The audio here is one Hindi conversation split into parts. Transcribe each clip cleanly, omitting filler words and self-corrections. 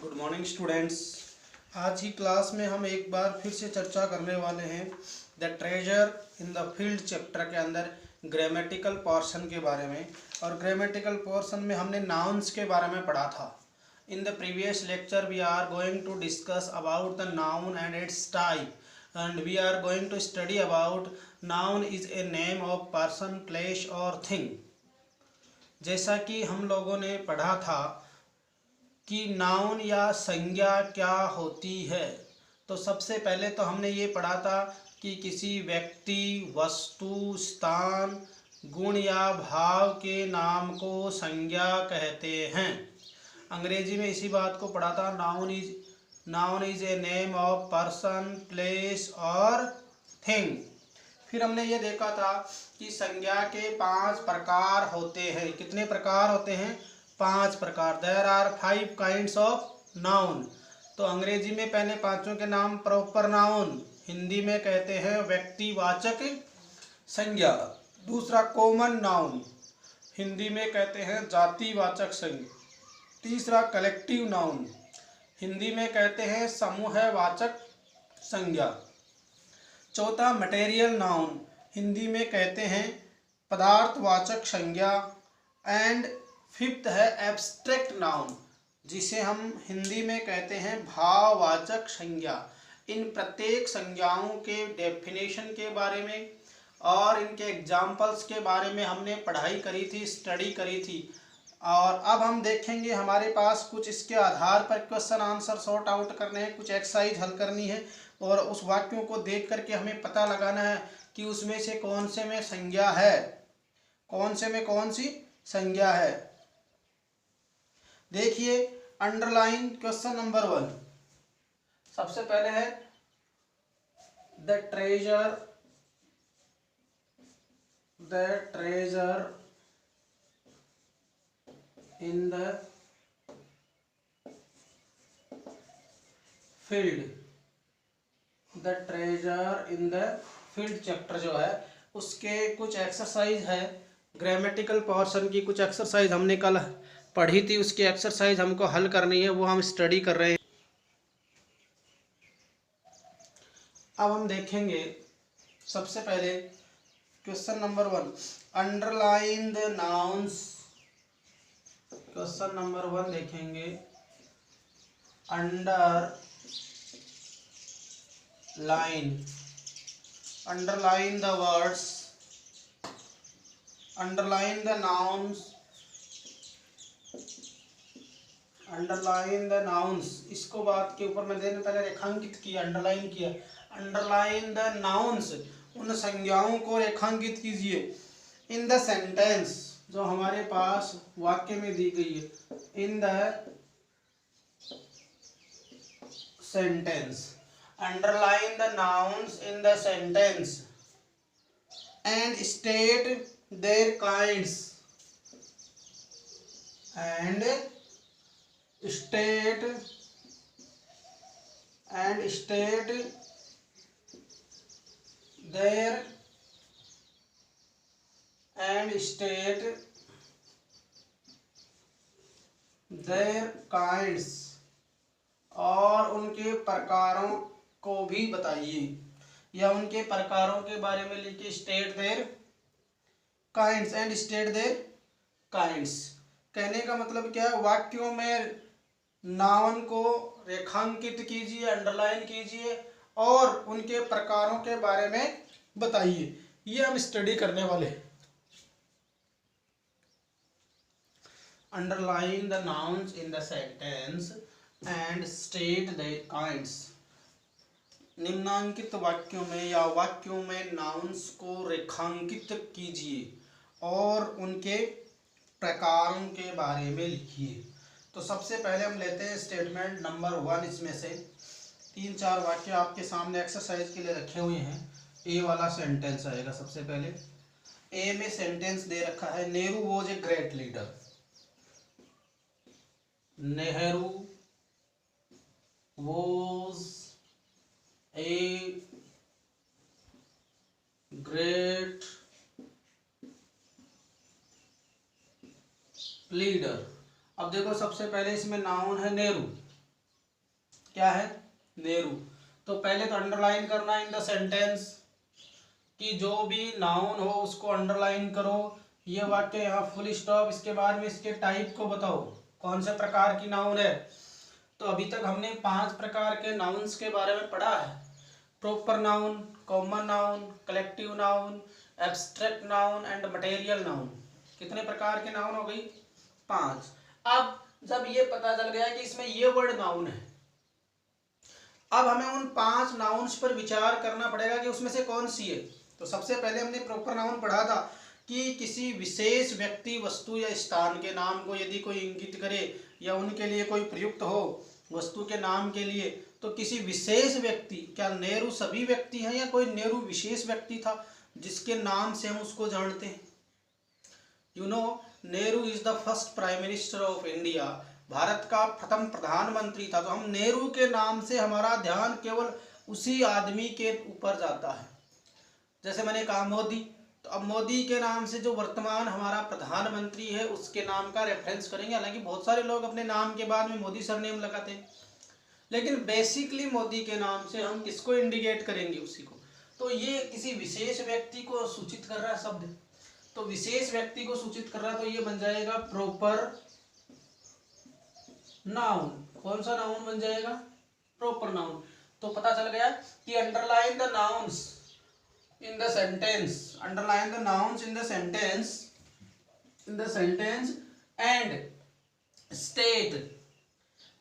Good morning students. आज की क्लास में हम एक बार फिर से चर्चा करने वाले हैं the treasure in the field chapter के अंदर ग्रामेटिकल पोर्शन के बारे में। और ग्रामेटिकल पोर्शन में हमने नाउन्स के बारे में पढ़ा था। In the previous lecture we are going to discuss about the noun and its type and we are going to study about noun is a name of person, place और थिंग। जैसा कि हम लोगों ने पढ़ा था कि नाउन या संज्ञा क्या होती है, तो सबसे पहले तो हमने ये पढ़ा था कि किसी व्यक्ति, वस्तु, स्थान, गुण या भाव के नाम को संज्ञा कहते हैं। अंग्रेजी में इसी बात को पढ़ा था, noun is a name of person, place और थिंग। फिर हमने ये देखा था कि संज्ञा के 5 प्रकार होते हैं। कितने प्रकार होते हैं? 5 प्रकार। There are 5 kinds of noun. तो अंग्रेजी में पहले पांचों के नाम प्रॉपर नाउन, हिंदी में कहते हैं व्यक्तिवाचक संज्ञा। दूसरा कॉमन नाउन, हिंदी में कहते हैं जातिवाचक संज्ञा। तीसरा कलेक्टिव नाउन, हिंदी में कहते हैं समूहवाचक संज्ञा। चौथा मटेरियल नाउन, हिंदी में कहते हैं पदार्थवाचक संज्ञा। एंड फिफ्थ है एब्स्ट्रैक्ट नाउन, जिसे हम हिंदी में कहते हैं भाववाचक संज्ञा। इन प्रत्येक संज्ञाओं के डेफिनेशन के बारे में और इनके एग्जाम्पल्स के बारे में हमने पढ़ाई करी थी, स्टडी करी थी। और अब हम देखेंगे, हमारे पास कुछ इसके आधार पर क्वेश्चन आंसर सॉर्ट आउट करने हैं, कुछ एक्सरसाइज हल करनी है और उस वाक्यों को देख करके हमें पता लगाना है कि उसमें से कौन से में संज्ञा है, कौन से में कौन सी संज्ञा है। देखिए, अंडरलाइन क्वेश्चन नंबर 1। सबसे पहले है the treasure in the field. The treasure in the field chapter जो है उसके कुछ एक्सरसाइज है। ग्रामेटिकल पोर्शन की कुछ एक्सरसाइज हमने कल पढ़ी थी, उसकी एक्सरसाइज हमको हल करनी है, वो हम स्टडी कर रहे हैं। अब हम देखेंगे सबसे पहले question number 1, underline the nouns. Question number 1 देखेंगे, underline the words, underline the nouns, underline the nouns. इसको बात के ऊपर मैं देने पहले रेखांकित किया, अंडरलाइन किया। अंडरलाइन द नाउन्स, उन संज्ञाओं को रेखांकित कीजिए। इन द सेंटेंस, जो हमारे पास वाक्य में दी गई है, in the sentence. Underline the nouns in the sentence and state their kinds, and state their kinds, और उनके प्रकारों को भी बताइए, या उनके प्रकारों के बारे में लिखिए। State their kinds and state their kinds. कहने का मतलब क्या है? वाक्यों में नाउन को रेखांकित कीजिए, अंडरलाइन कीजिए और उनके प्रकारों के बारे में बताइए। ये हम स्टडी करने वाले हैं। Underline the nouns in the sentence and state the kinds. निम्नांकित वाक्यों में या वाक्यों में नाउन्स को रेखांकित कीजिए और उनके प्रकारों के बारे में लिखिए। तो सबसे पहले हम लेते हैं स्टेटमेंट नंबर 1। इसमें से 3-4 वाक्य आपके सामने एक्सरसाइज के लिए रखे हुए हैं। ए वाला सेंटेंस आएगा सबसे पहले। ए में सेंटेंस दे रखा है, Nehru was a great leader. Nehru was a great leader. अब देखो, सबसे पहले इसमें नाउन है नेहरू, क्या है, नेहरू। तो पहले तो अंडरलाइन करना इन द सेंटेंस कि जो भी नाउन हो उसको अंडरलाइन करो। ये वाक्य यहाँ फुल स्टॉप, इसके बाद में इसके टाइप को बताओ कौन से प्रकार की नाउन है। तो अभी तक हमने 5 प्रकार के नाउन्स के बारे में पढ़ा है। Proper noun, common noun, collective noun, abstract noun and material noun. कितने प्रकार के नाउन हो गई, 5। अब जब ये पता चल गया कि इसमें ये वर्ड नाउन है, अब हमें उन 5 नाउन्स पर विचार करना पड़ेगा कि उसमें से कौन सी है। तो सबसे पहले हमने प्रॉपर नाउन पढ़ा था कि किसी विशेष व्यक्ति, वस्तु या स्थान के नाम को यदि कोई इंगित करे या उनके लिए कोई प्रयुक्त हो वस्तु के नाम के लिए, तो किसी विशेष व्यक्ति, क्या नेहरू सभी व्यक्ति हैं या कोई नेहरू विशेष व्यक्ति था जिसके नाम से हम उसको जानते हैं। You know, Nehru is the first prime minister of India. Bharat का प्रथम प्रधानमंत्री था। तो हम नेहरू के नाम से हमारा ध्यान केवल उसी आदमी के ऊपर जाता है। जैसे मैंने कहा मोदी, तो अब मोदी के नाम से जो वर्तमान हमारा प्रधानमंत्री है उसके नाम का रेफरेंस करेंगे। हालांकि बहुत सारे लोग अपने नाम के बाद में मोदी सरनेम लगाते हैं, लेकिन बेसिकली मोदी के नाम से हम किसको इंडिकेट करेंगे, उसी को। तो ये किसी विशेष व्यक्ति को सूचित कर रहा है शब्द, तो विशेष व्यक्ति को सूचित कर रहा है, तो ये बन जाएगा प्रॉपर नाउन। कौन सा नाउन बन जाएगा, प्रॉपर नाउन। तो पता चल गया कि underline the nouns in the sentence, underline the nouns in the sentence and state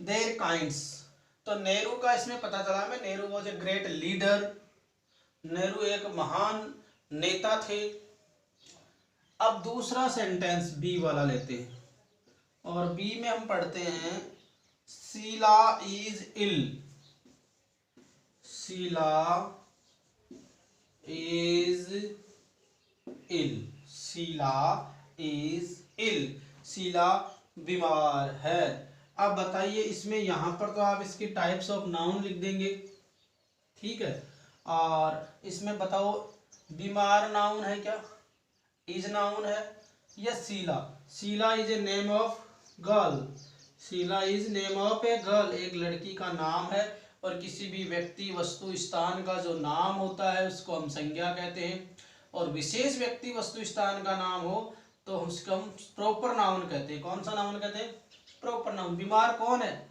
their kinds। तो नेहरू का इसमें पता चला हमें, Nehru was a great leader, Nehru एक महान नेता थे। अब दूसरा सेंटेंस बी वाला लेते हैं, और बी में हम पढ़ते हैं Sheela is ill. Sheela is ill, Sheela is ill, Sheela बीमार है। अब बताइए इसमें यहाँ पर तो आप इसकी टाइप्स ऑफ नाउन लिख देंगे, ठीक है। और इसमें बताओ बीमार नाउन है क्या, इज नाउन है, या Sheela. Sheela is a name of girl, Sheela is name of a girl, एक लड़की का नाम है। और किसी भी व्यक्ति, वस्तु, स्थान का जो नाम होता है उसको हम संज्ञा कहते हैं। और विशेष व्यक्ति, वस्तु, स्थान का नाम हो तो उसको हम प्रॉपर नाउन कहते हैं। कौन सा नाउन कहते हैं, प्रॉपर नाउन। बीमार कौन है,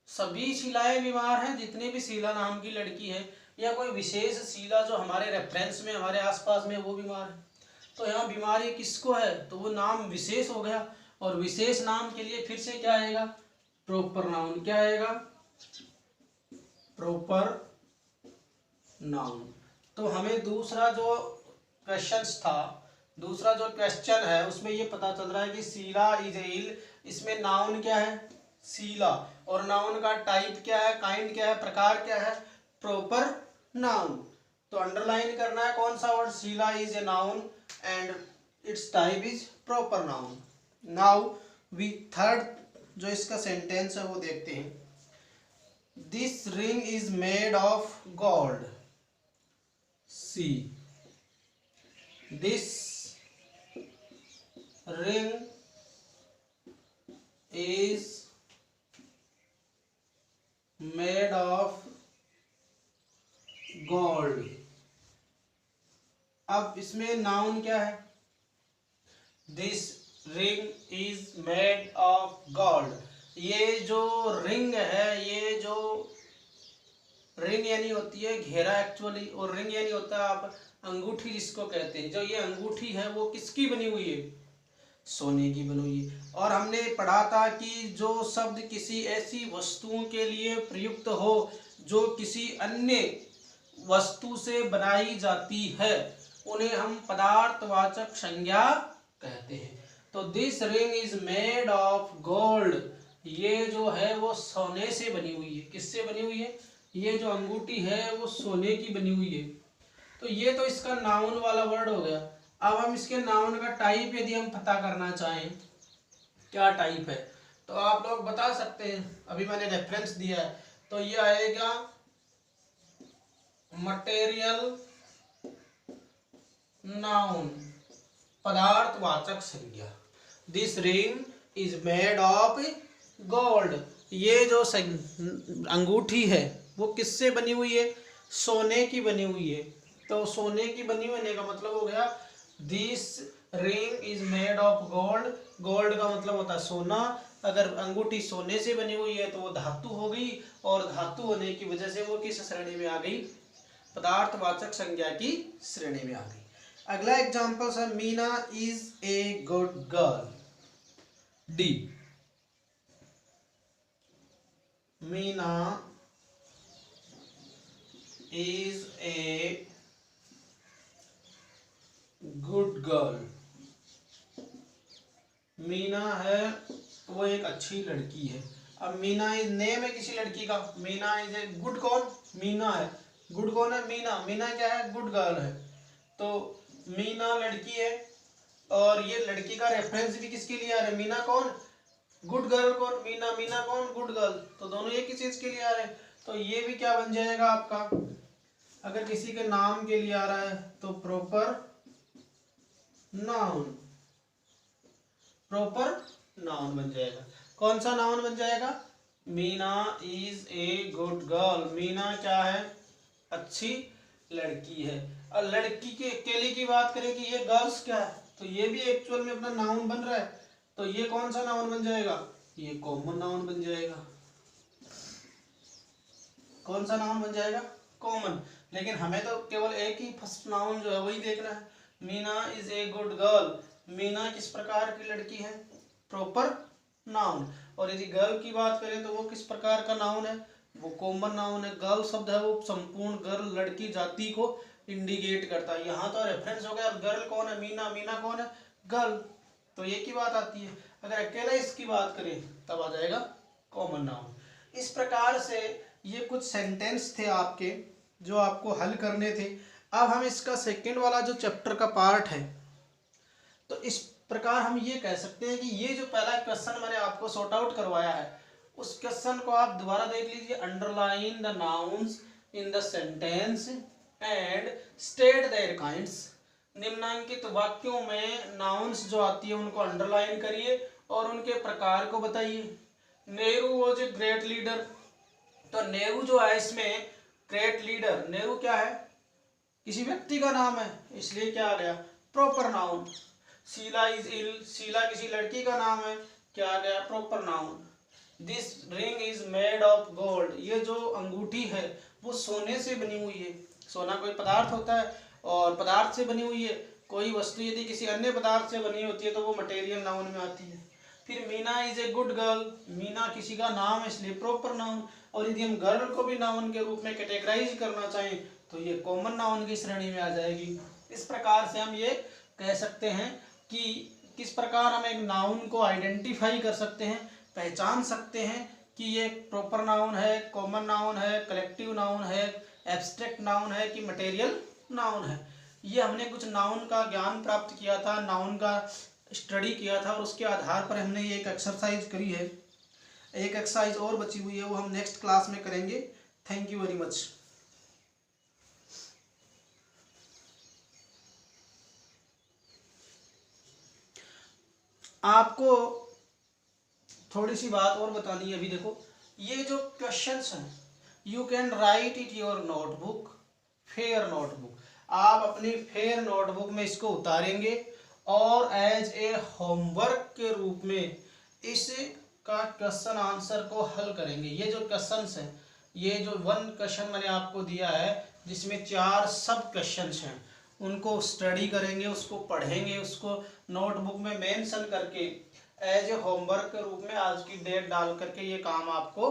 सभी शीलाएं बीमार हैं, जितने भी शीला नाम की लड़की है, या कोई विशेष शीला जो हमारे रेफरेंस में हमारे आसपास में वो बीमार है। तो यहाँ बीमारी किसको है, तो वो नाम विशेष हो गया। और विशेष नाम के लिए फिर से क्या आएगा, प्रॉपर नाउन। क्या आएगा, प्रॉपर नाउन। तो हमें दूसरा जो क्वेश्चन है उसमें ये पता चल रहा है कि शीला इज इल, इसमें नाउन क्या है, शीला, और नाउन का टाइप क्या है, काइंड क्या है, प्रकार क्या है, प्रॉपर नाउन। तो अंडरलाइन करना है कौन सा word, Sheela is a noun and its type is proper noun. Now we third जो इसका सेंटेंस है वो देखते हैं। This ring is made of gold. See, this ring is made of gold। अब इसमें नाउन क्या है, This ring is made of gold। ये जो रिंग है, ये जो रिंग यानी होती है घेरा एक्चुअली, और रिंग यानी होता है आप अंगूठी जिसको कहते हैं। जो ये अंगूठी है वो किसकी बनी हुई है, सोने की बनी हुई है। और हमने पढ़ा था कि जो शब्द किसी ऐसी वस्तुओं के लिए प्रयुक्त हो जो किसी अन्य वस्तु से बनाई जाती है, उन्हें हम पदार्थवाचक संज्ञा कहते हैं। तो this ring is made of gold, ये जो है वो सोने से बनी हुई है। किससे बनी हुई है, ये जो अंगूठी है वो सोने की बनी हुई है। तो ये तो इसका नाउन वाला वर्ड हो गया। अब हम इसके नाउन का टाइप यदि हम पता करना चाहें क्या टाइप है, तो आप लोग बता सकते हैं। अभी मैंने रेफरेंस दिया है, तो ये आएगा मटेरियल नाउन, पदार्थवाचक संज्ञा। This ring is made of gold, ये जो अंगूठी है वो किससे बनी हुई है? सोने की बनी हुई है। तो सोने की बनी होने का मतलब हो गया this ring is made of gold. Gold का मतलब होता है सोना। अगर अंगूठी सोने से बनी हुई है तो वो धातु हो गई, और धातु होने की वजह से वो किस श्रेणी में आ गई? पदार्थवाचक संज्ञा की श्रेणी में आ गई। अगला एग्जांपल है Meena is a good girl. D, Meena is a good girl. Meena है वो एक अच्छी लड़की है। अब मीना इज नेम है किसी लड़की का, मीना इज ए गुड कौन? मीना है। गुड कौन है? मीना। मीना क्या है? गुड गर्ल है। तो मीना लड़की है, और ये लड़की का रेफरेंस भी किसके लिए आ रहा है? मीना कौन? गुड गर्ल कौन? मीना। मीना कौन? Good girl. तो दोनों एक ही चीज के लिए आ रहे हैं। तो ये भी क्या बन जाएगा आपका? अगर किसी के नाम के लिए आ रहा है तो प्रॉपर नाउन। प्रॉपर नाउन बन जाएगा। कौन सा नाउन बन जाएगा? Meena is a good girl. Meena क्या है? अच्छी लड़की है। और लड़की के अकेले की बात करें कि ये गर्ल्स क्या है, तो ये भी एक्चुअल में अपना नाउन बन रहा है। तो ये कौन सा नाउन बन जाएगा? ये कॉमन नाउन बन जाएगा। कौन सा नाउन बन जाएगा? कॉमन। लेकिन हमें तो केवल एक ही फर्स्ट नाउन जो है वही देखना है। Meena is a good girl. Meena किस प्रकार की लड़की है? Proper noun. और यदि गर्ल की बात करें तो वो किस प्रकार का नाउन है? वो कॉमन नाउन है। गर्ल शब्द है वो संपूर्ण गर्ल लड़की जाति को इंडिकेट करता है। यहाँ तो रेफरेंस हो गया। गर्ल कौन है? मीना। मीना कौन है? गर्ल। तो ये की बात आती है। अगर अकेला इसकी बात करें तब आ जाएगा कॉमन नाउन। इस प्रकार से ये कुछ सेंटेंस थे आपके जो आपको हल करने थे। अब हम इसका सेकंड वाला जो चैप्टर का पार्ट है, तो इस प्रकार हम ये कह सकते हैं कि ये जो पहला क्वेश्चन मैंने आपको सॉर्ट आउट करवाया है उस क्वेश्चन को आप दोबारा देख लीजिए। Underline the nouns in the sentence and state their kinds. निम्नांकित वाक्यों में नाउन्स जो आती है उनको अंडरलाइन करिए और उनके प्रकार को बताइए। Nehru was a great leader. तो नेहरू जो है इसमें ग्रेट लीडर, नेहरू क्या है? किसी व्यक्ति का नाम है, इसलिए क्या आ गया? Proper noun. Sheela is ill. Sheela किसी लड़की का नाम है, क्या आ गया? Proper noun. This ring is made of gold. ये जो अंगूठी है वो सोने से बनी हुई है। सोना कोई पदार्थ होता है और पदार्थ से बनी हुई है। कोई वस्तु यदि किसी अन्य पदार्थ से बनी होती है तो वो मटेरियल नाउन में आती है। फिर Meena is a good girl. Meena किसी का नाम है इसलिए प्रॉपर नाउन। और यदि हम गर्ल को भी नाउन के रूप में कैटेगराइज करना चाहें तो ये कॉमन नाउन की श्रेणी में आ जाएगी। इस प्रकार से हम ये कह सकते हैं कि किस प्रकार हम एक नाउन को आइडेंटिफाई कर सकते हैं, पहचान सकते हैं कि ये प्रॉपर नाउन है, कॉमन नाउन है, कलेक्टिव नाउन है, एब्स्ट्रैक्ट नाउन है कि मटेरियल नाउन है। ये हमने कुछ नाउन का ज्ञान प्राप्त किया था, नाउन का स्टडी किया था और उसके आधार पर हमने ये एक एक्सरसाइज करी है। एक एक्सरसाइज और बची हुई है वो हम नेक्स्ट क्लास में करेंगे। Thank you very much. आपको थोड़ी सी बात और बतानी है। अभी देखो ये जो क्वेश्चंस हैं you can write it your notebook, fair notebook. आप अपनी फेयर नोटबुक में इसको उतारेंगे और एज ए होमवर्क के रूप में इसका क्वेश्चन आंसर को हल करेंगे। ये जो क्वेश्चंस हैं, ये जो 1 क्वेश्चन मैंने आपको दिया है जिसमें 4 सब क्वेश्चंस हैं, उनको स्टडी करेंगे, उसको पढ़ेंगे, उसको नोटबुक में मेंशन करके एज ए होमवर्क के रूप में आज की डेट डाल करके ये काम आपको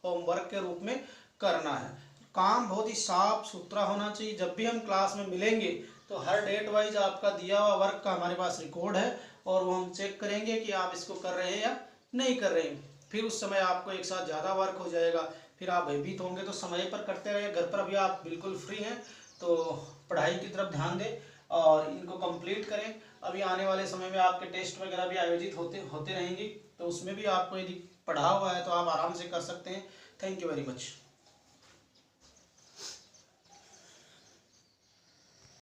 होमवर्क के रूप में करना है। काम बहुत ही साफ सुथरा होना चाहिए। जब भी हम क्लास में मिलेंगे तो हर डेट वाइज आपका दिया हुआ वर्क का हमारे पास रिकॉर्ड है और वो हम चेक करेंगे कि आप इसको कर रहे हैं या नहीं कर रहे हैं। फिर उस समय आपको एक साथ ज़्यादा वर्क हो जाएगा, फिर आप भयभीत होंगे। तो समय पर करते रहिए। घर पर अभी आप बिल्कुल फ्री हैं तो पढ़ाई की तरफ ध्यान दें और इनको कंप्लीट करें। अभी आने वाले समय में आपके टेस्ट वगैरह भी आयोजित होते रहेंगे, तो उसमें भी आपको यदि पढ़ा हुआ है तो आप आराम से कर सकते हैं। Thank you very much.